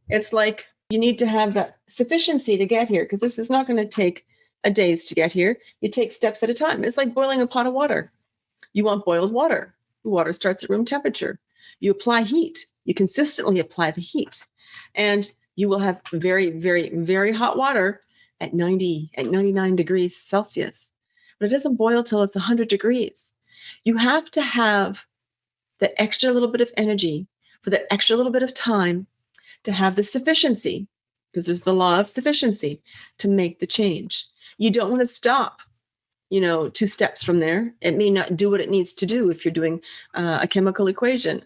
It's like you need to have that sufficiency to get here, because this is not going to take a days to get here. You take steps at a time. It's like boiling a pot of water. You want boiled water. The water starts at room temperature. You apply heat. You consistently apply the heat. And you will have very, very, very hot water at 99 degrees Celsius. But it doesn't boil till it's 100 degrees. You have to have that extra little bit of energy for that extra little bit of time to have the sufficiency, because there's the law of sufficiency, to make the change. You don't want to stop, 2 steps from there. It may not do what it needs to do if you're doing a chemical equation.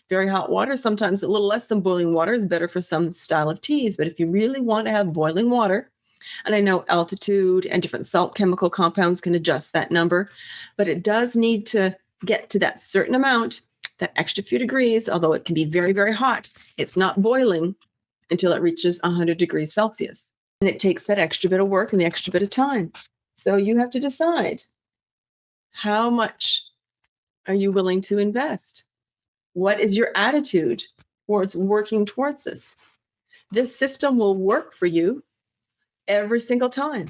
Very hot water, sometimes a little less than boiling water, is better for some style of teas. But if you really want to have boiling water, and I know altitude and different salt chemical compounds can adjust that number, but it does need to get to that certain amount, that extra few degrees, although it can be very, very hot. It's not boiling until it reaches 100 degrees Celsius. And it takes that extra bit of work and the extra bit of time. So you have to decide, how much are you willing to invest? What is your attitude towards working towards this? This system will work for you every single time.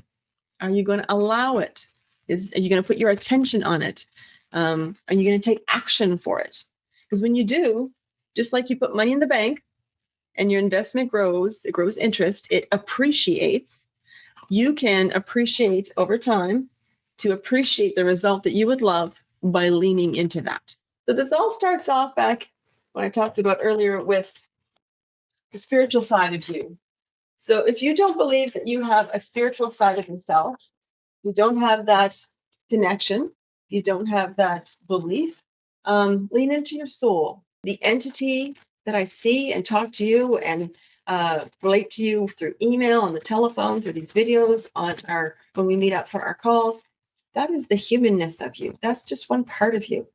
Are you going to allow it? Are you going to put your attention on it? Are you going to take action for it? Because when you do, just like you put money in the bank and your investment grows, it grows interest, it appreciates. You can appreciate over time to appreciate the result that you would love by leaning into that. So this all starts off back when I talked about earlier with the spiritual side of you. So if you don't believe that you have a spiritual side of yourself, you don't have that connection, you don't have that belief, lean into your soul. The entity that I see and talk to you and relate to you through email, on the telephone, through these videos, when we meet up for our calls, that is the humanness of you. That's just one part of you.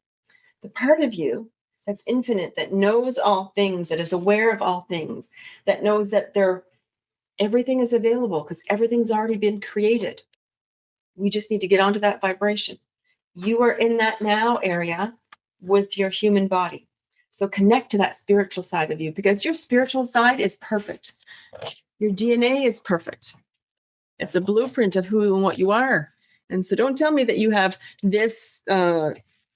The part of you that's infinite, that knows all things, that is aware of all things, that knows that everything is available because everything's already been created. We just need to get onto that vibration. You are in that now area with your human body. So connect to that spiritual side of you, because your spiritual side is perfect. Your DNA is perfect. It's a blueprint of who and what you are. And so don't tell me that you have this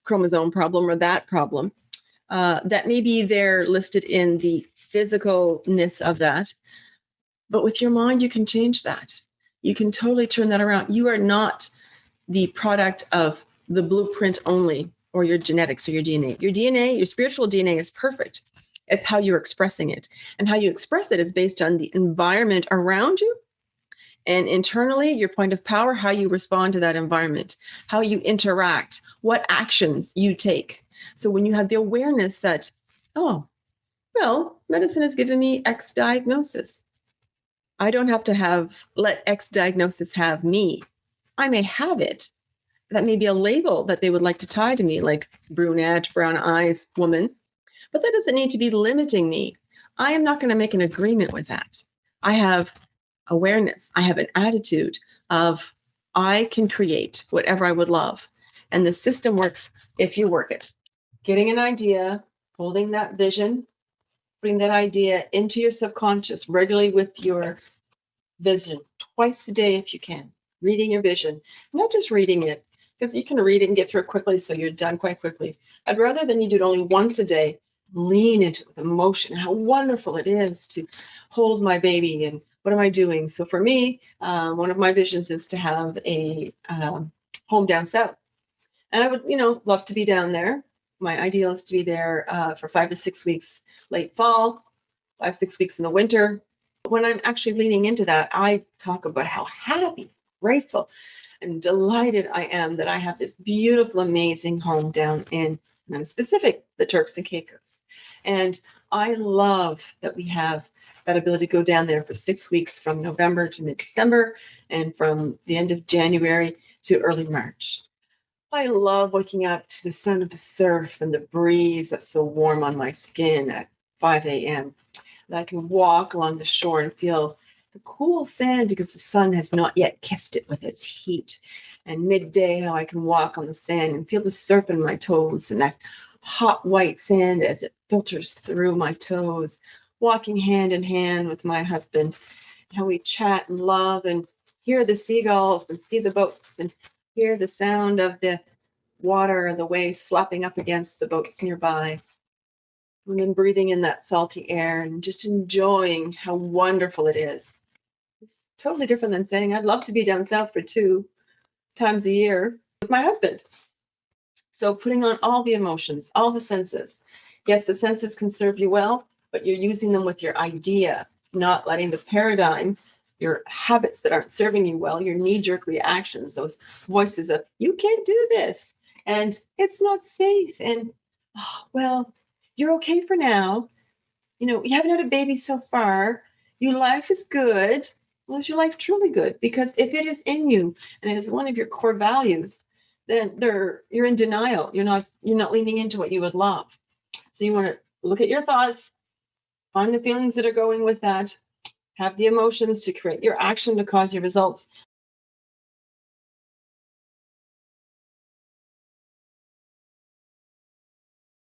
chromosome problem or that problem. That may be there listed in the physicalness of that. But with your mind, you can change that. You can totally turn that around. You are not the product of the blueprint only, or your genetics or your DNA. Your DNA, your spiritual DNA is perfect. It's how you're expressing it. And how you express it is based on the environment around you, and internally, your point of power, how you respond to that environment, how you interact, what actions you take. So when you have the awareness that, oh, well, medicine has given me X diagnosis, I don't have to let X diagnosis have me. I may have it. That may be a label that they would like to tie to me, like brunette, brown eyes woman. But that doesn't need to be limiting me. I am not going to make an agreement with that. I have awareness. I have an attitude of, I can create whatever I would love. And the system works if you work it. Getting an idea, holding that vision, putting that idea into your subconscious regularly with your vision, twice a day if you can. Reading your vision, not just reading it, because you can read it and get through it quickly, so you're done quite quickly. I'd rather than you do it only once a day, lean into it with emotion, how wonderful it is to hold my baby and what am I doing? So for me, one of my visions is to have a home down south. And I would, love to be down there. My ideal is to be there for 5 to 6 weeks, late fall, 5, 6 weeks in the winter. When I'm actually leaning into that, I talk about how happy, grateful, and delighted I am that I have this beautiful, amazing home down in, and I'm specific, the Turks and Caicos. And I love that we have that ability to go down there for 6 weeks from November to mid-December and from the end of January to early March. I love waking up to the sound of the surf and the breeze that's so warm on my skin at 5 a.m. that I can walk along the shore and feel the cool sand because the sun has not yet kissed it with its heat. And midday, how I can walk on the sand and feel the surf in my toes and that hot white sand as it filters through my toes. walking hand in hand with my husband, how we chat and love and hear the seagulls and see the boats and hear the sound of the water and the waves slapping up against the boats nearby. And then breathing in that salty air and just enjoying how wonderful it is. It's totally different than saying, I'd love to be down south for 2 times a year with my husband. So putting on all the emotions, all the senses. Yes, the senses can serve you well, but you're using them with your idea, not letting the paradigm, your habits that aren't serving you well, your knee-jerk reactions, those voices of, you can't do this, and it's not safe, and, oh, well, you're okay for now. You haven't had a baby so far. Your life is good. Well, is your life truly good? Because if it is in you and it is one of your core values, then you're in denial. You're not leaning into what you would love. So you want to look at your thoughts, find the feelings that are going with that, have the emotions to create your action to cause your results.